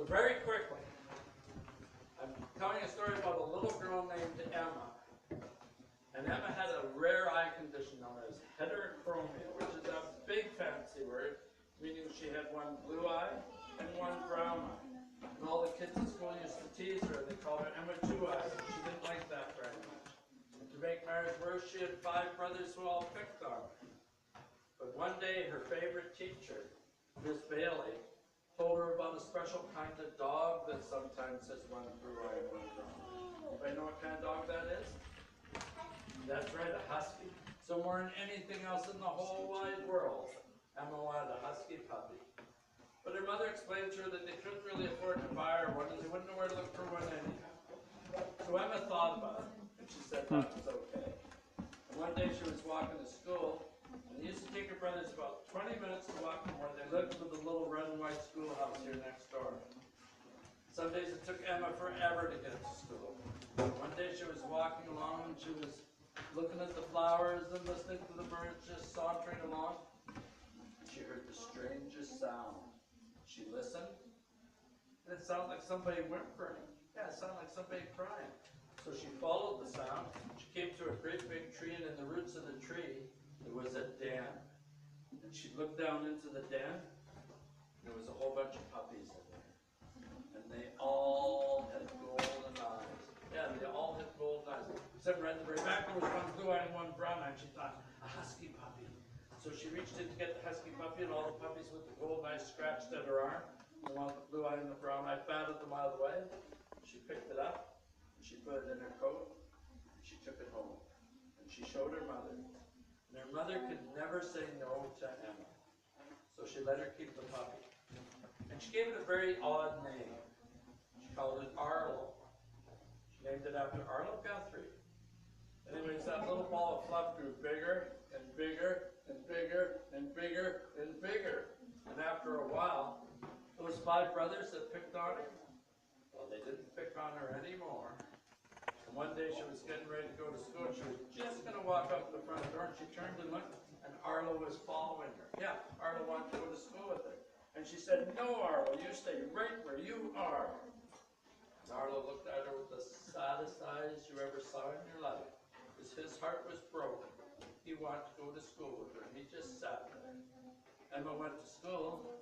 So very quickly, I'm telling a story about a little girl named Emma. And Emma had a rare eye condition known as heterochromia, which is a big fancy word, meaning she had one blue eye and one brown eye. And all the kids at school used to tease her. They called her Emma Two Eyes, and she didn't like that very much. And to make matters worse, she had 5 brothers who all picked on her. But one day, her favorite teacher, Miss Bailey, told her about a special kind of dog that sometimes has one blue eye and one brown eye. Anybody know what kind of dog that is? That's right, a husky. So more than anything else in the whole wide world, Emma wanted a husky puppy. But her mother explained to her that they couldn't really afford to buy her one, and they wouldn't know where to look for one anyhow. So Emma thought about it, and she said that was okay. And one day she was walking to school, and it used to take her brothers about 20 minutes to walk from where they lived to the little red and white schoolhouse here next door. Some days it took Emma forever to get to school. One day she was walking along, and she was looking at the flowers and listening to the birds just sauntering along. She heard the strangest sound. She listened, and it sounded like somebody whimpering. Yeah, it sounded like somebody crying. So she followed the sound. She came to a great big tree, and in the roots of the tree, there was a den. And she looked down into the den, and there was a whole bunch of puppies in there. And they all had golden eyes. Yeah, they all had golden eyes. Except right at the very back, there was one blue eye and one brown eye. And she thought, a husky puppy. So she reached in to get the husky puppy, and all the puppies with the golden eyes scratched at her arm. And the one with the blue eye and the brown eye batted them out of the way. She picked it up, and she put it in her coat, and she took it home. And she showed her mother. And her mother could never say no to Emma. So she let her keep the puppy. And she gave it a very odd name. She called it Arlo. She named it after Arlo Guthrie. Anyways, that little ball of fluff grew bigger and bigger and bigger and bigger and bigger. And after a while, those 5 brothers that picked on her, well, they didn't pick on her anymore. And one day she was getting ready to go to school, and she was just going to walk up to the front door, and she turned and looked, and Arlo was following her. Yeah, Arlo wanted to go to school with her. And she said, no, Arlo, you stay right where you are. And Arlo looked at her with the saddest eyes you ever saw in your life, because his heart was broken. He wanted to go to school with her, and he just sat there. Emma went to school,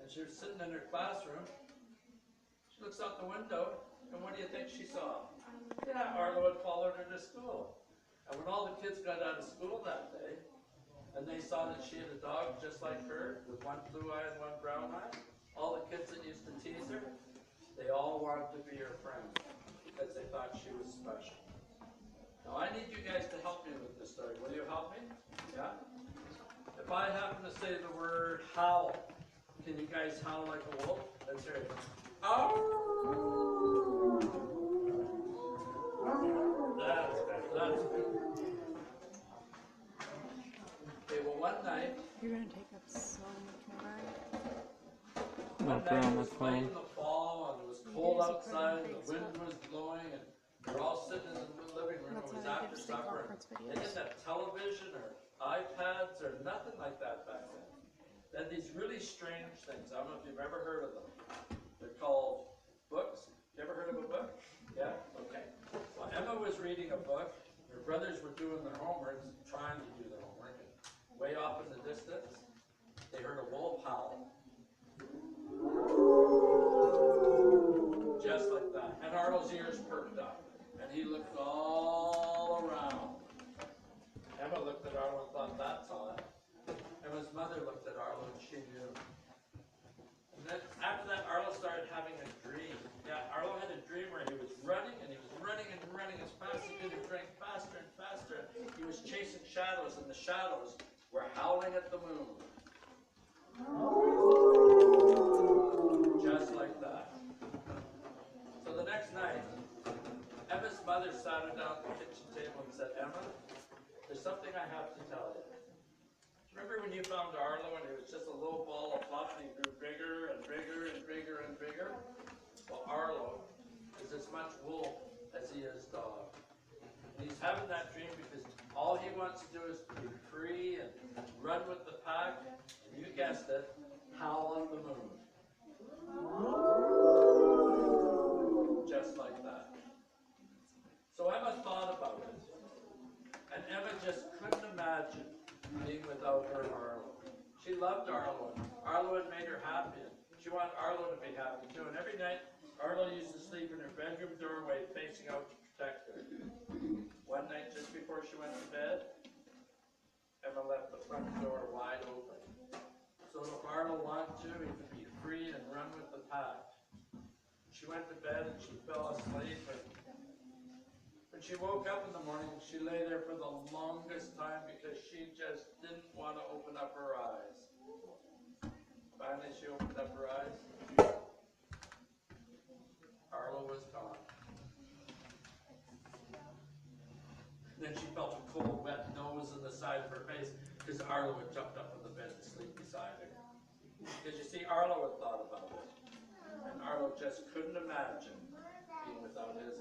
and she was sitting in her classroom. She looks out the window, and what do you think she saw? Yeah, Arlo had followed her to school. And when all the kids got out of school that day, and they saw that she had a dog just like her, with one blue eye and one brown eye, all the kids that used to tease her, they all wanted to be her friend, because they thought she was special. Now I need you guys to help me with this story. Will you help me? Yeah? If I happen to say the word howl, can you guys howl like a wolf? Let's hear it. Ow! That's better. That's better. Okay, well one night, You're going to take up so much more. one night it was late in the fall, and it was cold outside, and the wind was blowing, and we're all sitting in the living room. It was after supper. They didn't have television or iPads or nothing like that back then. They had these really strange things. I don't know if you've ever heard of them. They're called books. You ever heard of a book? Yeah? Okay. Well, Emma was reading a book. Her brothers were doing their homework, trying to do their homework. And way off in the distance, they heard a wolf howl. Just like that. And Arnold's ears perked up. And he looked all around. Emma looked at Arlo and thought, that's odd. Emma's mother looked at Arlo and she knew. And then after that, Arlo started having a dream. Yeah, Arlo had a dream where he was running, and he was running and running as fast as he could. He was running faster and faster. He was chasing shadows, and the shadows were howling at the moon. Just like that. So the next night, Emma's mother sat her down at the kitchen table and said, Emma, there's something I have to tell you. Remember when you found Arlo and he was just a little ball of fluff and he grew bigger and bigger and bigger and bigger? Well, Arlo is as much wolf as he is dog. And he's having that dream because all he wants to do is be free and run with the pack, and you guessed it, howl at the moon. Arlo to be happy too. And every night, Arlo used to sleep in her bedroom doorway facing out to protect her. One night, just before she went to bed, Emma left the front door wide open. So if Arlo wanted to, he could be free and run with the pack. She went to bed and she fell asleep, and when she woke up in the morning, she lay there for the longest time because she just didn't want to open up her eyes. Finally, she opened up her eyes. Arlo was gone. Then she felt a cold, wet nose in the side of her face because Arlo had jumped up on the bed to sleep beside her. Because you see, Arlo had thought about it. And Arlo just couldn't imagine being without his